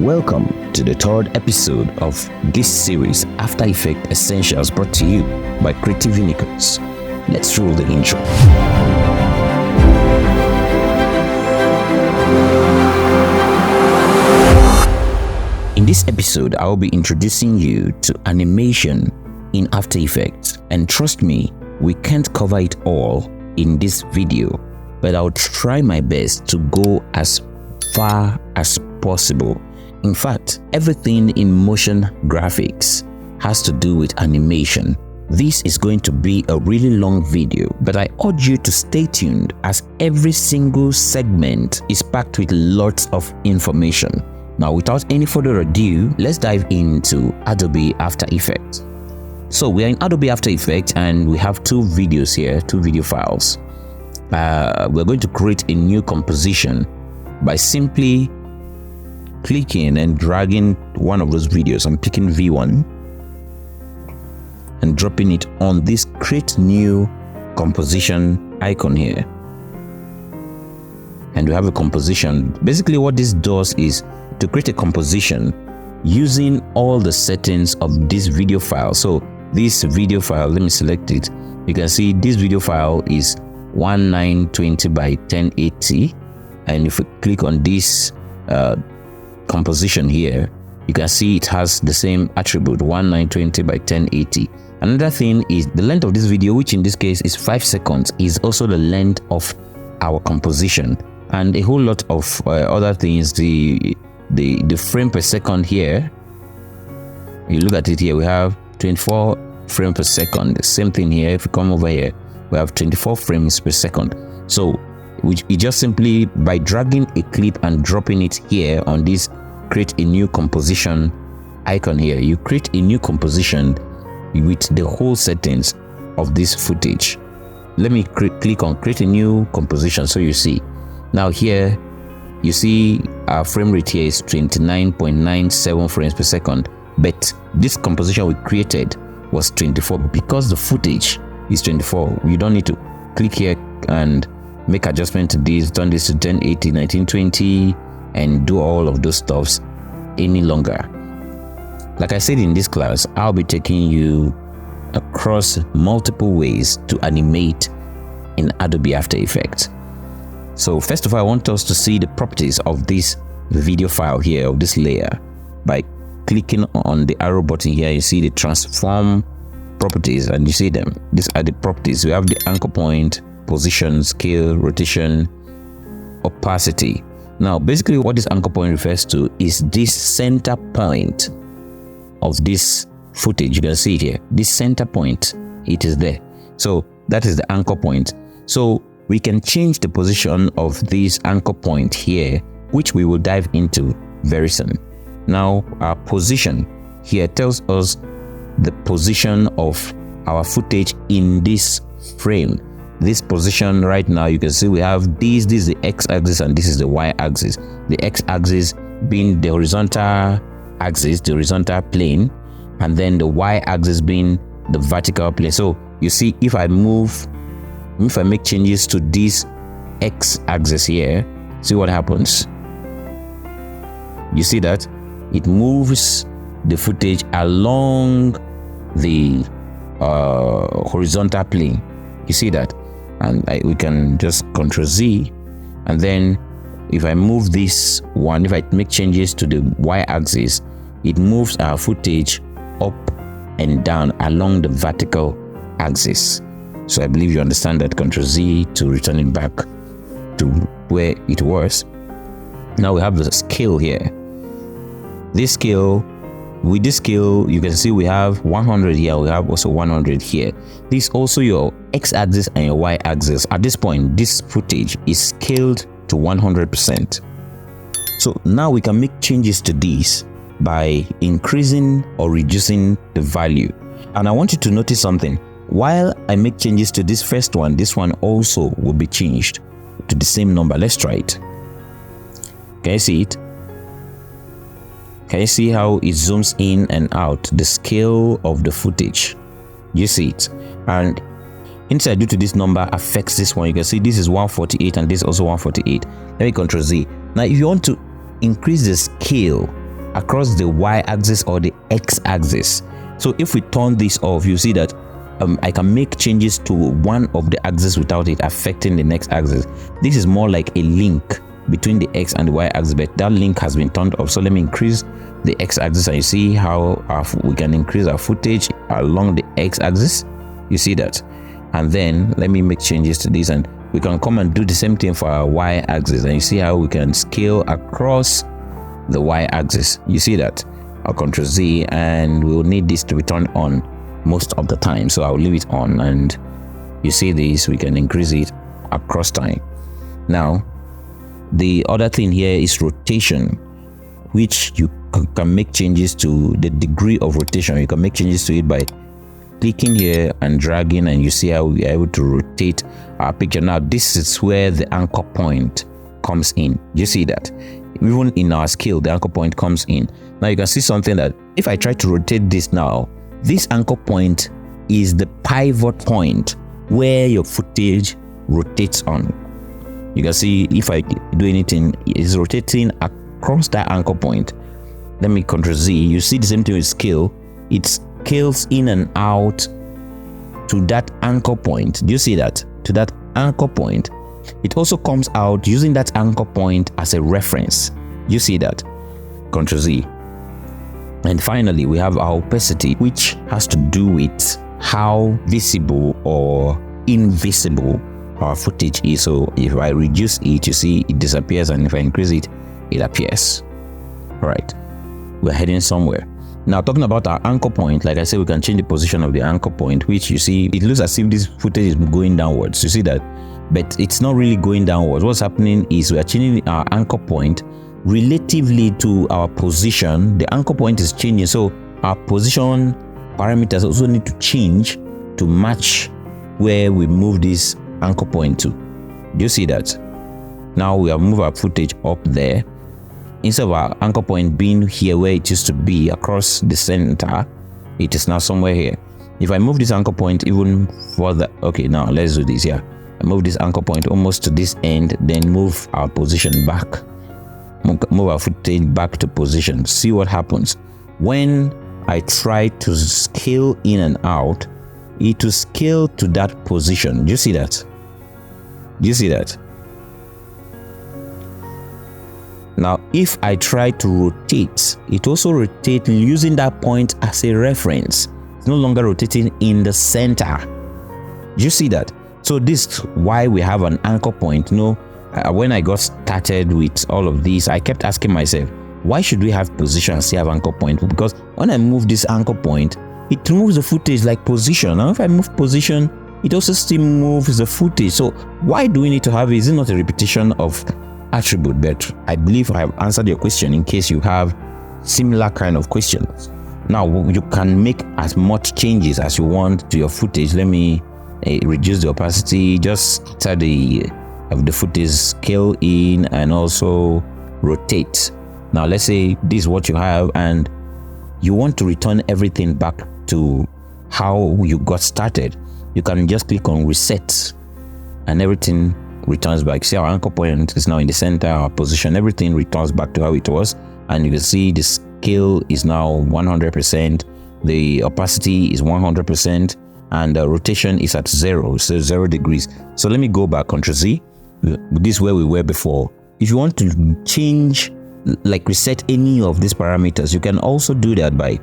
Welcome to the third episode of this series, After Effects Essentials, brought to you by Creative Unicorns. Let's roll the intro. In this episode, I will be introducing you to animation in After Effects. And trust me, we can't cover it all in this video, but I'll try my best to go as far as possible. In fact, everything in motion graphics has to do with animation. This is going to be a really long video, but I urge you to stay tuned as every single segment is packed with lots of information. Now, without any further ado, let's dive into Adobe After Effects. So we are in Adobe After Effects and we have two videos here, two video files. We're going to create a new composition by simply clicking and dragging one of those videos. I'm picking V1 and dropping it on this create new composition icon here. And we have a composition. Basically what this does is to create a composition using all the settings of this video file. So this video file, let me select it. You can see this video file is 1920 by 1080. And if we click on this composition here, you can see it has the same attribute, 1920 by 1080. Another thing is the length of this video, which in this case is 5 seconds, is also the length of our composition, and a whole lot of other things. The frame per second here, you look at it here, we have 24 frames per second. The same thing here. If you come over here, we have 24 frames per second. So you just simply, by dragging a clip and dropping it here on this create a new composition icon here, you create a new composition with the whole settings of this footage. Let me click on create a new composition. So you see now here, you see our frame rate here is 29.97 frames per second, but this composition we created was 24. Because the footage is 24, you don't need to click here and make adjustment to this, turn this to 1080, 1920, and do all of those stuffs any longer. Like I said in this class, I'll be taking you across multiple ways to animate in Adobe After Effects. So first of all, I want us to see the properties of this video file here, of this layer. By clicking on the arrow button here, you see the transform properties, and you see them. These are the properties. We have the anchor point, position, scale, rotation, opacity. Now basically what this anchor point refers to is this center point of this footage. You can see it here, this center point, it is there. So that is the anchor point. So we can change the position of this anchor point here, which we will dive into very soon. Now our position here tells us the position of our footage in this frame. This position right now, you can see we have this is the x-axis and this is the y-axis. The x-axis being the horizontal axis, the horizontal plane, and then the y-axis being the vertical plane. So you see, if I make changes to this x-axis here, see what happens. You see that it moves the footage along the horizontal plane. You see that? And we can just Ctrl Z, and then if I move this one, if I make changes to the y-axis, it moves our footage up and down along the vertical axis. So I believe you understand that. Ctrl Z to return it back to where it was. Now we have the scale here. This scale, with this scale, you can see we have 100 here, we have also 100 here. This is also your x-axis and your y-axis. At this point, this footage is scaled to 100%. So now we can make changes to this by increasing or reducing the value. And I want you to notice something. While I make changes to this first one, this one also will be changed to the same number. Let's try it. Can you see it? Can you see how it zooms in and out, the scale of the footage? You see it. And inside, due to this number affects this one, you can see this is 148 and this is also 148. Let me Ctrl Z. Now if you want to increase the scale across the y-axis or the x-axis. So if we turn this off, you see that I can make changes to one of the axes without it affecting the next axis. This is more like a link between the x and the y-axis, but that link has been turned off. So let me increase the x-axis, and you see how we can increase our footage along the x-axis. You see that? And then let me make changes to this, and we can come and do the same thing for our y-axis, and you see how we can scale across the y-axis. You see that? I'll Ctrl Z, and we'll need this to be turned on most of the time, so I'll leave it on, and you see this, we can increase it across time. Now the other thing here is rotation, which you can make changes to the degree of rotation. You can make changes to it by clicking here and dragging, and you see how we are able to rotate our picture. Now this is where the anchor point comes in. You see that? Even in our scale, the anchor point comes in. Now you can see something that if I try to rotate this now, this anchor point is the pivot point where your footage rotates on. You can see if I do anything, it's rotating across that anchor point. Let me Ctrl Z. You see the same thing with scale. It scales in and out to that anchor point. Do you see that? To that anchor point. It also comes out using that anchor point as a reference. You see that? Ctrl Z. And finally, we have our opacity, which has to do with how visible or invisible our footage is. So if I reduce it, you see it disappears, and if I increase it, it appears. All right, we're heading somewhere. Now, talking about our anchor point, like I said, we can change the position of the anchor point, which you see, it looks as if this footage is going downwards. You see that? But it's not really going downwards. What's happening is we are changing our anchor point relatively to our position. The anchor point is changing, so our position parameters also need to change to match where we move this anchor point to. Do you see that? Now we have moved our footage up there. Instead of our anchor point being here where it used to be across the center, it is now somewhere here. If I move this anchor point even further, okay, now let's do this. Yeah, I move this anchor point almost to this end, then move our position back, move our footage back to position. See what happens when I try to scale in and out. It will scale to that position. Do you see that? Do you see that? Now if I try to rotate, it also rotates using that point as a reference. It's no longer rotating in the center. Do you see that? So this is why we have an anchor point. You know, when I got started with all of this, I kept asking myself, why should we have position and still have anchor point? Because when I move this anchor point, it removes the footage like position. Now if I move position, it also still moves the footage. So why do we need to have it? Is it not a repetition of attribute? But I believe I have answered your question in case you have similar kind of questions. Now you can make as much changes as you want to your footage. Let me reduce the opacity, just scatter the footage, scale in, and also rotate. Now let's say this is what you have, and you want to return everything back to how you got started. You can just click on reset, and everything returns back. See, our anchor point is now in the center, our position, everything returns back to how it was, and you can see the scale is now 100%, the opacity is 100%, and the rotation is at 0, so 0 degrees. So let me go back, Ctrl Z. This is where we were before. If you want to change, like reset any of these parameters, you can also do that by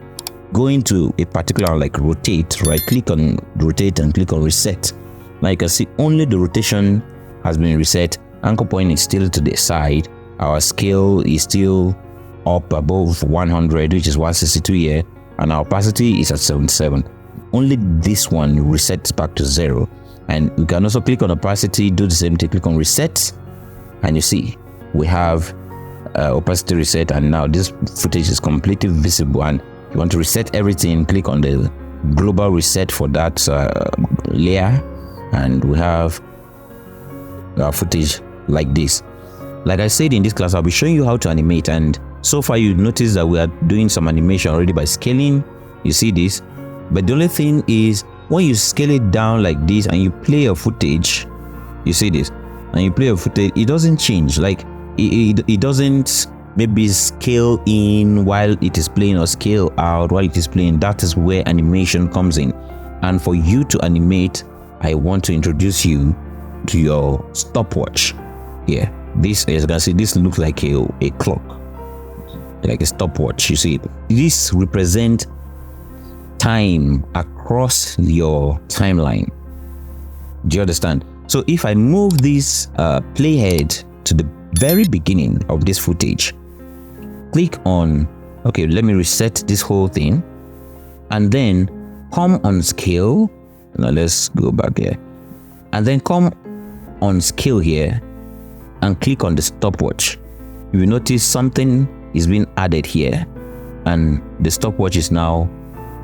going to a particular, like rotate, right click on rotate and click on reset. Now you can see only the rotation has been reset, anchor point is still to the side, our scale is still up above 100, which is 162 here, and our opacity is at 77. Only this one resets back to 0. And you can also click on opacity, do the same thing, click on reset, and you see we have opacity reset, and now this footage is completely visible. And if you want to reset everything, click on the global reset for that layer, and we have our footage like this. Like I said in this class, I'll be showing you how to animate, and so far you notice that we are doing some animation already by scaling. You see this, but the only thing is when you scale it down like this and you play your footage, you see this, and you play your footage, it doesn't change. Like it doesn't maybe scale in while it is playing or scale out while it is playing. That is where animation comes in. And for you to animate, I want to introduce you to your stopwatch here. This, as you can see, this looks like a clock, like a stopwatch. You see it. This represents time across your timeline. Do you understand? So if I move this playhead to the very beginning of this footage, click on, okay, let me reset this whole thing, and then come on scale. Now let's go back here, and then come on scale here and click on the stopwatch. You will notice something is being added here, and the stopwatch is now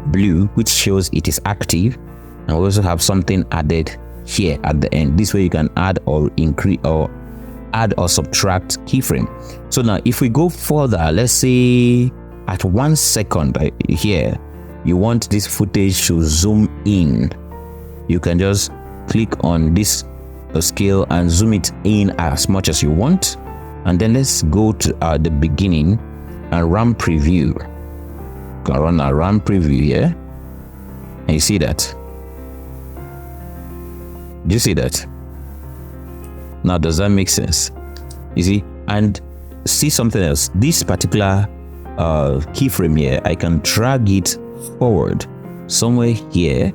blue, which shows it is active. And we also have something added here at the end. This way you can add or increase or add or subtract keyframe. So now if we go further, let's say at 1 second here, you want this footage to zoom in, you can just click on this scale and zoom it in as much as you want. And then let's go to the beginning and run preview. Can run a run preview here, and you see that. Do you see that? Now, does that make sense? You see, and see something else. This particular keyframe here, I can drag it forward somewhere here,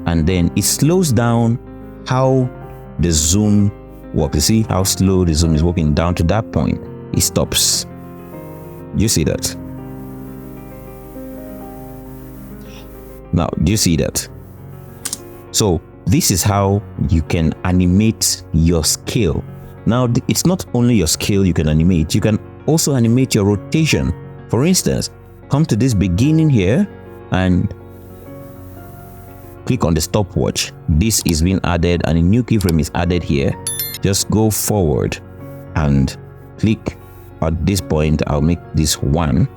and then it slows down how the zoom works. You see how slow the zoom is working down to that point. It stops. You see that? Now, do you see that? So this is how you can animate your scale. Now, it's not only your scale you can animate, you can also animate your rotation. For instance, come to this beginning here and click on the stopwatch. This is being added and a new keyframe is added here. Just go forward and click at this point. I'll make this 1,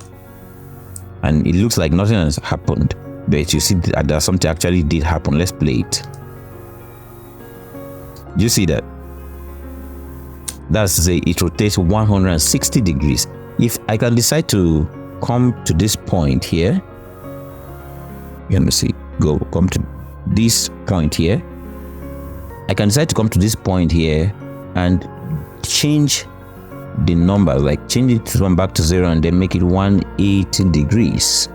and it looks like nothing has happened, but you see that something actually did happen. Let's play it. Do you see that? That's it rotates 160 degrees. If I can decide to come to this point here, let me see, come to this point here. I can decide to come to this point here and change the number, like change it from back to 0 and then make it 180 degrees.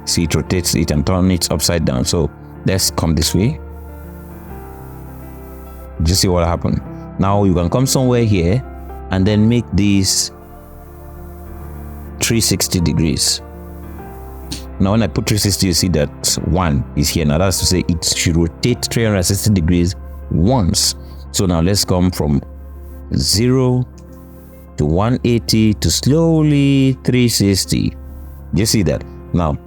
See, it rotates it and turn it upside down. So let's come this way. Just see what happened. Now you can come somewhere here and then make this 360 degrees. Now when I put 360, you see that 1 is here. Now that's to say it should rotate 360 degrees once. So now let's come from 0 to 180 to slowly 360. You see that? Now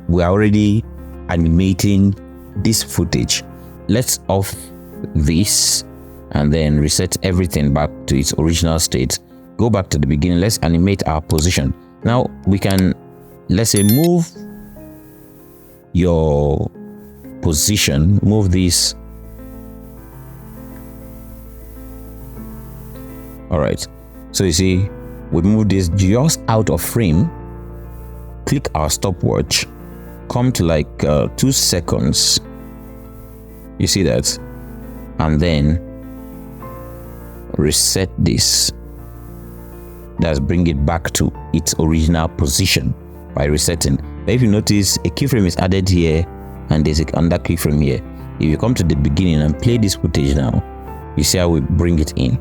we are already animating this footage. Let's off this and then reset everything back to its original state. Go back to the beginning. Let's animate our position. Now we can, let's say, move your position, move this. All right, so you see we move this just out of frame. Click our stopwatch, come to like 2 seconds. You see that? And then reset this. That's bring it back to its original position by resetting. But if you notice, a keyframe is added here and there's another keyframe here. If you come to the beginning and play this footage now, you see how we bring it in.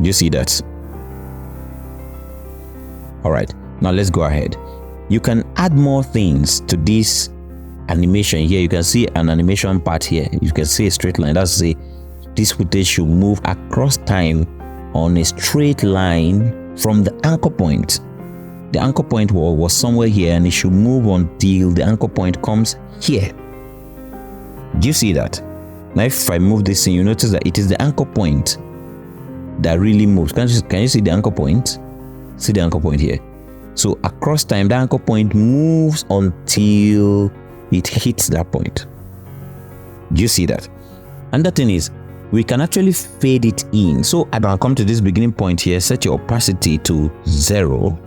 You see that? All right, now let's go ahead. You can add more things to this animation here. You can see an animation part here. You can see a straight line. That's to say this footage should move across time on a straight line from the anchor point. The anchor point was somewhere here and it should move until the anchor point comes here. Do you see that? Now if I move this thing, you notice that it is the anchor point that really moves. Can you see the anchor point? See the anchor point here. So across time, the anchor point moves until it hits that point. Do you see that? And the thing is, we can actually fade it in. So I will come to this beginning point here, set your opacity to 0,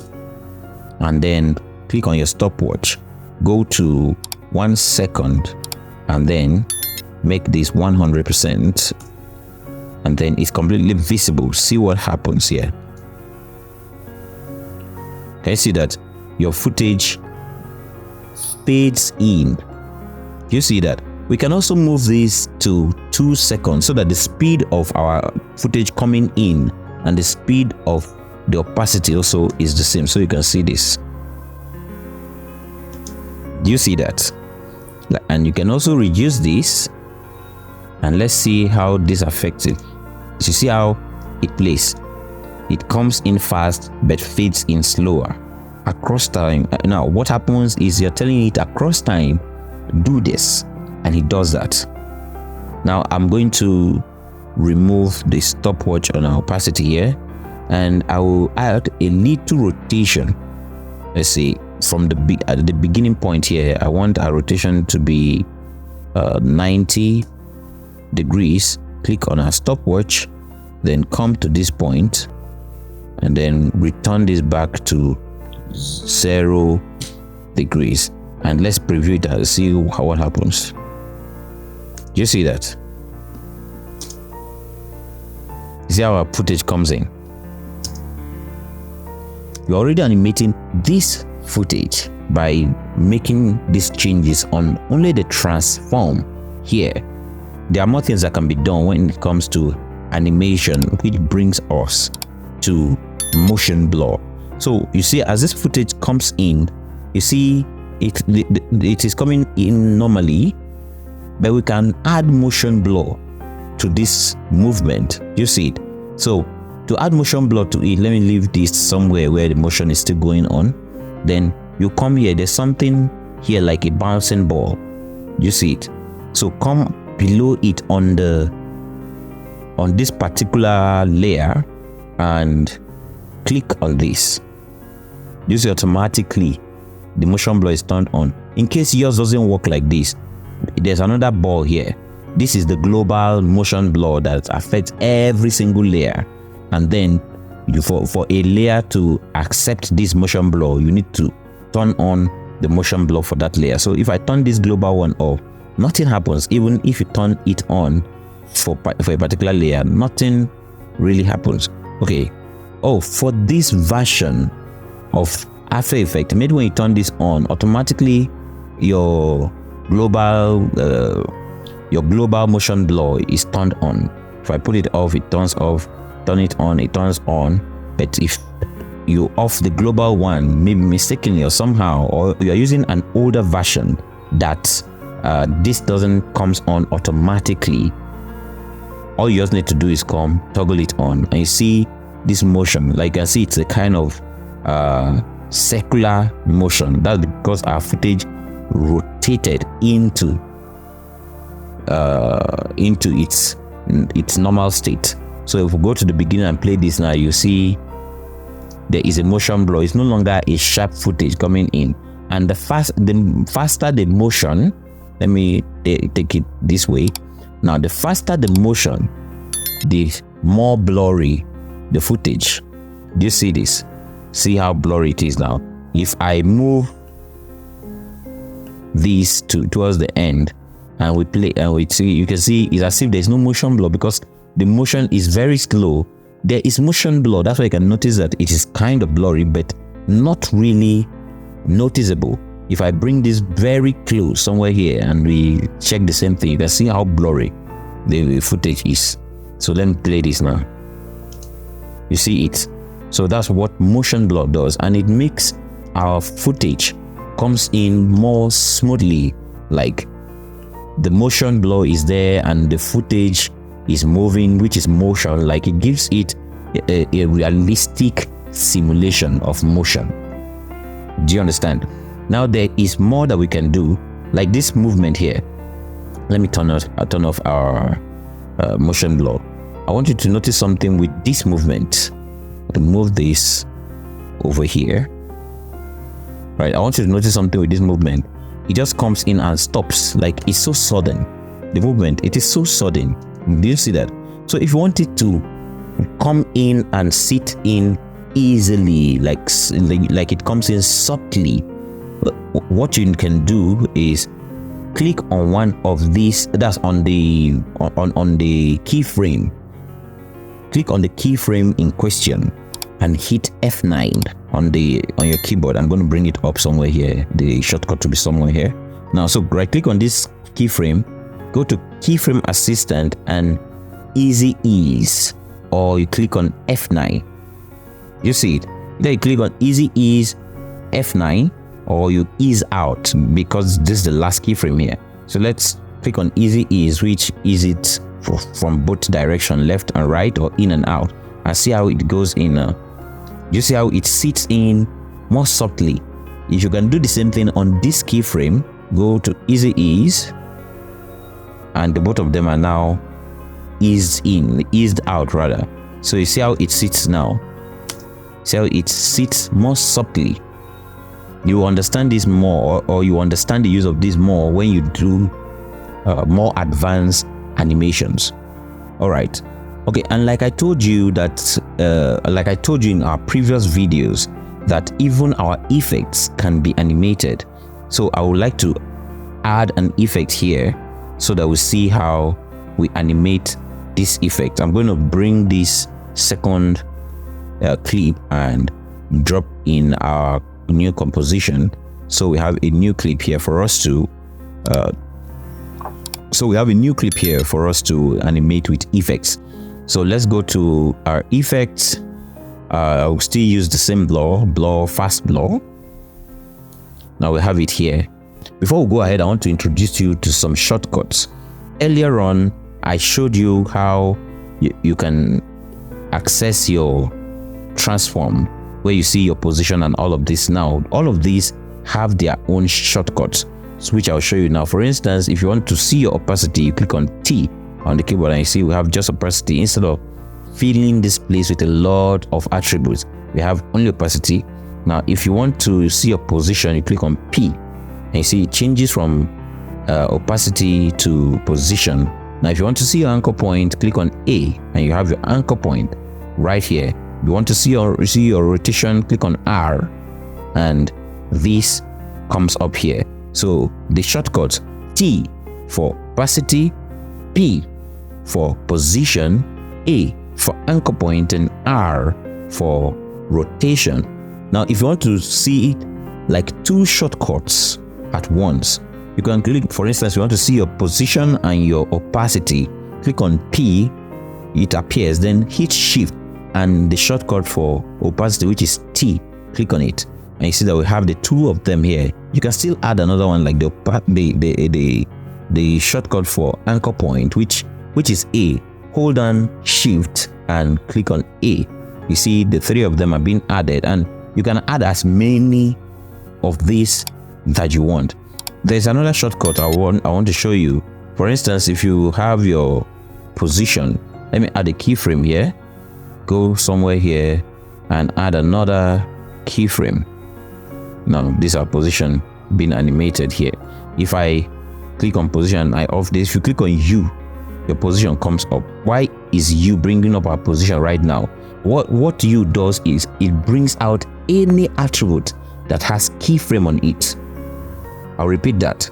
and then click on your stopwatch, go to 1 second, and then make this 100%, and then it's completely visible. See what happens here. Can you see that your footage fades in? You see that? We can also move this to 2 seconds so that the speed of our footage coming in and the speed of the opacity also is the same. So you can see this. Do you see that? And you can also reduce this, and let's see how this affects it. You see how it plays? It comes in fast but fades in slower across time. Now what happens is you're telling it across time, do this, and it does that. Now I'm going to remove the stopwatch on our opacity here, and I will add a little rotation. Let's see, from at the beginning point here, I want our rotation to be 90 degrees. Click on our stopwatch, then come to this point, and then return this back to 0 degrees, and let's preview it and see what happens. Do you see that? You see how our footage comes in? You're already animating this footage by making these changes on only the transform here. There are more things that can be done when it comes to animation, which brings us to motion blur. So you see, as this footage comes in, you see it is coming in normally, but we can add motion blur to this movement. You see it? So to add motion blur to it, let me leave this somewhere where the motion is still going on. Then you come here, there's something here like a bouncing ball. You see it? So come below it on this particular layer and click on this. You see, automatically the motion blur is turned on. In case yours doesn't work like this, there's another ball here. This is the global motion blur that affects every single layer, and then for a layer to accept this motion blur, you need to turn on the motion blur for that layer. So if I turn this global one off, nothing happens. Even if you turn it on for a particular layer, nothing really happens. Okay. Oh, for this version of After Effects, maybe when you turn this on, automatically your global motion blur is turned on. If I put it off, it turns off. Turn it on, it turns on. But if you off the global one, maybe mistakenly or somehow, or you are using an older version that this doesn't comes on automatically, all you just need to do is come toggle it on, and you see this motion. Like you can see, it's a kind of circular motion. That's because our footage rotated into its normal state. So if we go to the beginning and play this now, you see there is a motion blur. It's no longer a sharp footage coming in, and the faster the motion, let me take it this way. Now the faster the motion, the more blurry the footage. Do you see this? See how blurry it is now? If I move this towards the end and we play and we see, you can see it's as if there's no motion blur because the motion is very slow. There is motion blur. That's why you can notice that it is kind of blurry, but not really noticeable. If I bring this very close somewhere here and we check the same thing, you can see how blurry the footage is. So let me play this now. You see it? So that's what motion blur does, and it makes our footage comes in more smoothly. Like the motion blur is there and the footage is moving, which is motion. Like it gives it a realistic simulation of motion. Do you understand? Now there is more that we can do, like this movement here. Let me turn off our motion blur. I want you to notice something with this movement. Move this over here. Right, I want you to notice something with this movement. It just comes in and stops. Like it's so sudden. The movement, it is so sudden. Do you see that? So if you want it to come in and sit in easily, like it comes in subtly, what you can do is click on one of these, that's on the keyframe. Click on the keyframe in question and hit F9 on your keyboard. I'm going to bring it up somewhere here, the shortcut to be somewhere here. Now, so right click on this keyframe, go to keyframe assistant and easy ease, or you click on F9. You see it? Then you click on easy ease F9, or you ease out, because this is the last keyframe here. So let's click on easy ease, which is it from both direction, left and right, or in and out, and see how it goes in. You see how it sits in more subtly. If you can do the same thing on this keyframe, go to easy ease, and both of them are now eased out rather. So you see how it sits now. See how it sits more subtly. You understand this more, or you understand the use of this more when you do more advanced animations. All right. Okay, and like I told you that, like I told you in our previous videos, that even our effects can be animated. So I would like to add an effect here so that we see how we animate this effect. I'm going to bring this second clip and drop in our new composition. So we have a new clip here for us to animate with effects. So let's go to our effects. I'll still use the same blur, fast blur. Now we have it here. Before we go ahead, I want to introduce you to some shortcuts. Earlier on, I showed you how you can access your transform, where you see your position and all of this. Now, all of these have their own shortcuts, which I'll show you now. For instance, if you want to see your opacity, you click on T on the keyboard and you see we have just opacity. Instead of filling this place with a lot of attributes, we have only opacity. Now, if you want to see your position, you click on P and you see it changes from opacity to position. Now, if you want to see your anchor point, click on A and you have your anchor point right here. If you want to see your rotation, click on R and this comes up here. So the shortcut T for opacity, P for position, A for anchor point, and R for rotation. Now, if you want to see like two shortcuts at once, you can click, for instance, you want to see your position and your opacity, click on P, it appears, then hit Shift and the shortcut for opacity, which is T, click on it, and you see that we have the two of them here. You can still add another one like the shortcut for anchor point, which is A. Hold on Shift and click on A. You see the three of them are being added, and you can add as many of these that you want. There's another shortcut I want to show you. For instance, if you have your position, let me add a keyframe here. Go somewhere here and add another keyframe. Now this is our position being animated here. If I click on position, I off this. If you click on U, your position comes up. Why is U bringing up our position right now? What U does is it brings out any attribute that has keyframe on it. I'll repeat that.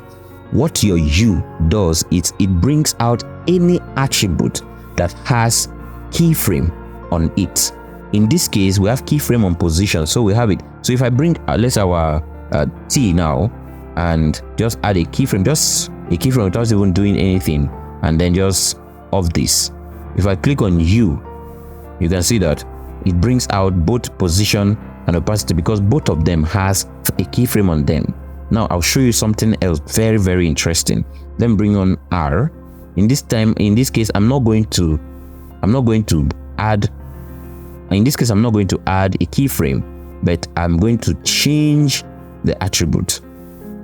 What your U does is it brings out any attribute that has keyframe on it. In this case, we have keyframe on position, so we have it. So if I bring let's our T now and just add a keyframe, without even doing anything, and then just off this. If I click on U, you can see that it brings out both position and opacity because both of them has a keyframe on them. Now I'll show you something else very, very interesting. Then bring on R. In this case, I'm not going to add a keyframe, but I'm going to change the attribute.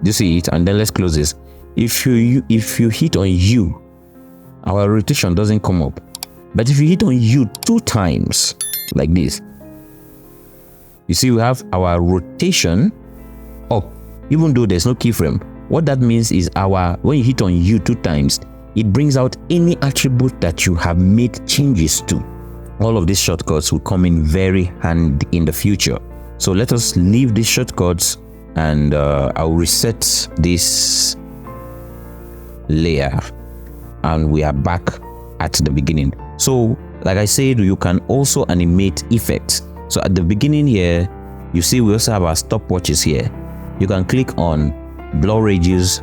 You see it, and then let's close this. If you hit on U, our rotation doesn't come up. But if you hit on U 2 times like this, you see we have our rotation up, even though there's no keyframe. What that means is when you hit on U 2 times, it brings out any attribute that you have made changes to. All of these shortcuts will come in very handy in the future. So let us leave these shortcuts, and I'll reset this layer, and we are back at the beginning. So like I said, you can also animate effects. So at the beginning here, you see we also have our stopwatches here. You can click on blur radius,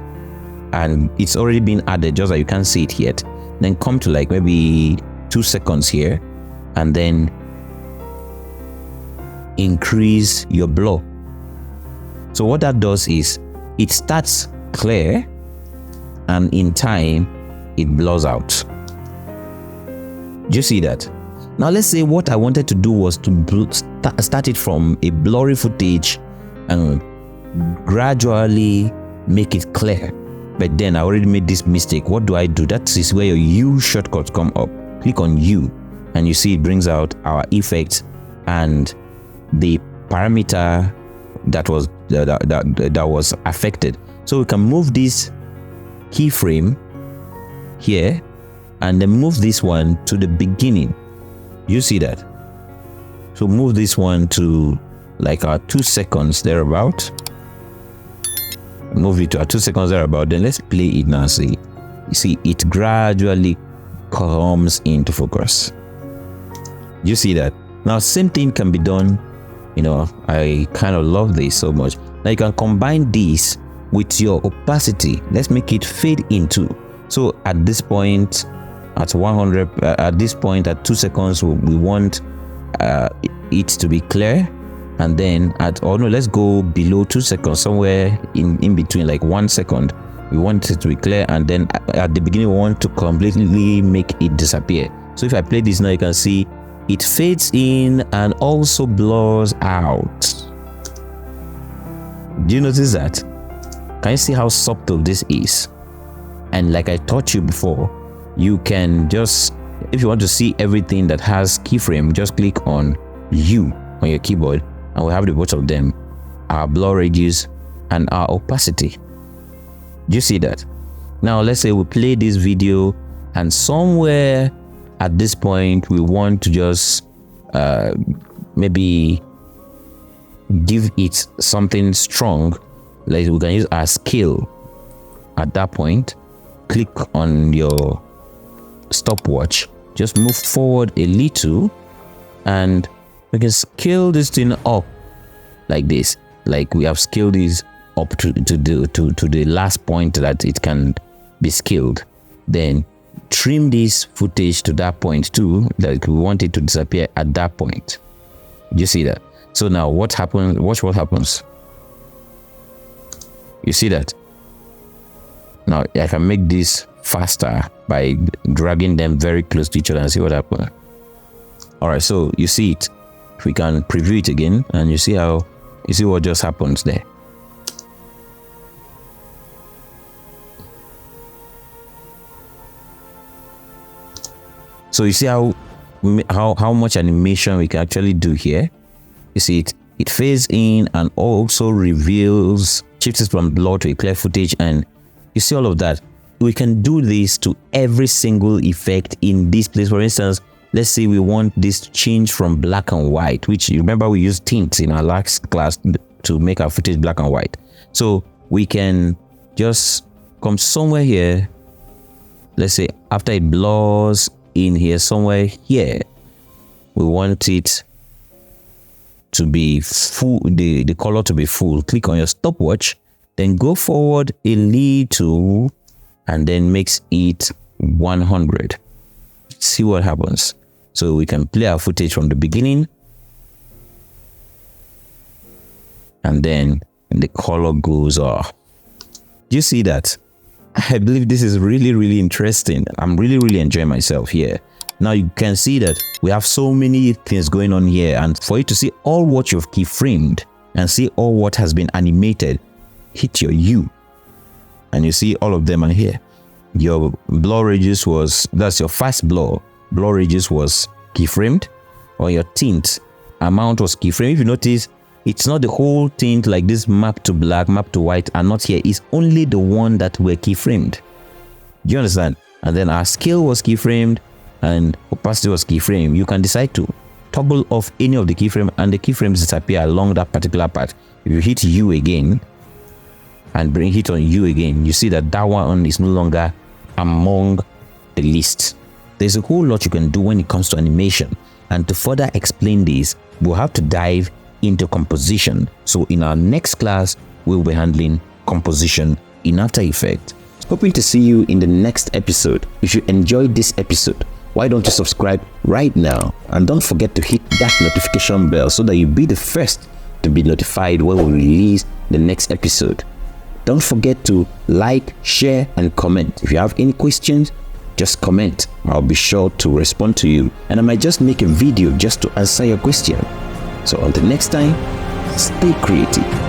and it's already been added, just that you can't see it yet. Then come to like maybe 2 seconds here, and then increase your blur. So what that does is it starts clear, and in time it blurs out. Do you see that? Now let's say what I wanted to do was to start it from a blurry footage and gradually make it clear, but then I already made this mistake. What do I do? That is where your U shortcuts come up. Click on U, and you see it brings out our effect and the parameter that was affected. So we can move this keyframe here and then move this one to the beginning. You see that? So move this one to like our 2 seconds thereabout. Move it to our 2 seconds thereabout. Then let's play it now. See, you see it gradually comes into focus. You see that? Now same thing can be done. You know, I kind of love this so much. Now you can combine this with your opacity. Let's make it fade into. So at this point, at 100, at this point at 2 seconds, we want it to be clear, and then at, oh no, let's go below 2 seconds, somewhere in between, like 1 second. We want it to be clear, and then at the beginning we want to completely make it disappear. So if I play this now, you can see it fades in and also blurs out. Do you notice that? Can you see how subtle this is? And like I taught you before, you can just, if you want to see everything that has keyframe, just click on U on your keyboard, and we have the both of them, our blur radius and our opacity. Do you see that? Now let's say we play this video, and somewhere at this point we want to just maybe give it something strong. Like we can use our scale. At that point, click on your stopwatch, just move forward a little, and we can scale this thing up like this, like we have scaled this up to the last point that it can be scaled. Then trim this footage to that point too, like we want it to disappear at that point. You see that? So now what happens? Watch what happens. You see that? Now I can make this faster by dragging them very close to each other and see what happens. All right, so you see it. If we can preview it again, and you see how, you see what just happens there. So you see how much animation we can actually do here. You see it fades in and also reveals, shifts from blur to a clear footage, and you see all of that. We can do this to every single effect in this place. For instance, let's say we want this to change from black and white, which you remember we used tints in our last class to make our footage black and white. So we can just come somewhere here. Let's say after it blurs in here, somewhere here, we want it to be full, the color to be full. Click on your stopwatch, then go forward a little, and then makes it 100. See what happens. So we can play our footage from the beginning, and then the color goes off. Do you see that? I believe this is really interesting. I'm really enjoying myself here. Now you can see that we have so many things going on here, and for you to see all what you've keyframed and see all what has been animated, hit your U, and you see all of them are here. Your blur radius was, that's your first blur radius was keyframed, or your tint amount was keyframed. If you notice, it's not the whole tint like this, map to black, map to white, are not here. It's only the one that were keyframed. Do you understand? and then our scale was keyframed and opacity was keyframed, you can decide to toggle off any of the keyframe and the keyframes disappear along that particular part. If you hit U again and bring hit on U again, you see that that one is no longer among the list. There's a whole lot you can do when it comes to animation, and to further explain this, we'll have to dive into composition. So in our next class, we'll be handling composition in After Effects. Hoping to see you in the next episode. If you enjoyed this episode, why don't you subscribe right now, and don't forget to hit that notification bell so that you'll be the first to be notified when we release the next episode. Don't forget to like, share, and comment. If you have any questions, just comment. I'll be sure to respond to you, and I might just make a video just to answer your question. So until next time, stay creative.